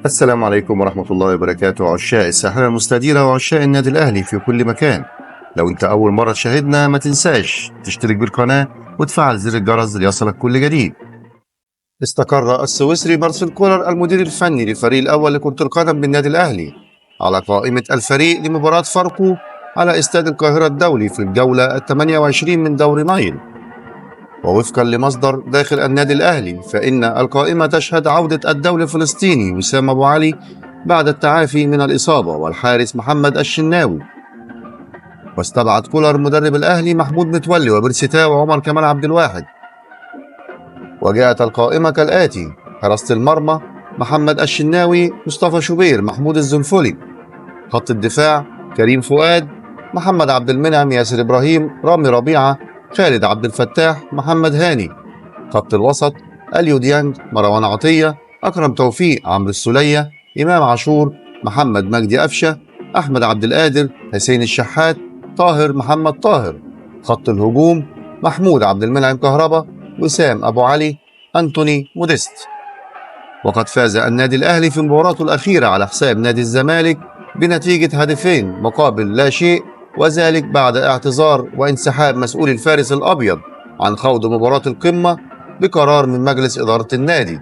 السلام عليكم ورحمة الله وبركاته، عشاق الساحرة المستديرة وعشاق النادي الأهلي في كل مكان. لو أنت أول مرة تشاهدنا ما تنساش تشترك بالقناة وتفعل زر الجرس ليصلك كل جديد. استقر السويسري مارسيل كولر المدير الفني للفريق الأول لكرة القدم بالنادي الأهلي على قائمة الفريق لمباراة فاركو على استاد القاهرة الدولي في الجولة 28 من دوري نايل. ووفقا لمصدر داخل النادي الأهلي فإن القائمة تشهد عودة الدولي الفلسطيني وسام أبو علي بعد التعافي من الإصابة، والحارس محمد الشناوي. واستبعد كولر مدرب الأهلي محمود متولي وبرسيتاو وعمر كمال عبد الواحد. وجاءت القائمة كالآتي: حراسة المرمى محمد الشناوي، مصطفى شوبير، محمود الزنفولي. خط الدفاع كريم فؤاد، محمد عبد المنعم، ياسر إبراهيم، رامي ربيعة، خالد عبد الفتاح، محمد هاني. خط الوسط اليو ديانج، مروان عطية، أكرم توفيق، عمرو السولية، إمام عاشور، محمد مجدي أفشة، أحمد عبد القادر، حسين الشحات، طاهر محمد طاهر. خط الهجوم محمود عبد المنعم كهربا، وسام أبو علي، أنتوني موديست. وقد فاز النادي الأهلي في مباراته الأخيرة على حساب نادي الزمالك بنتيجة هدفين مقابل لا شيء، وذلك بعد اعتذار وانسحاب مسؤول الفارس الأبيض عن خوض مباراة القمة بقرار من مجلس إدارة النادي.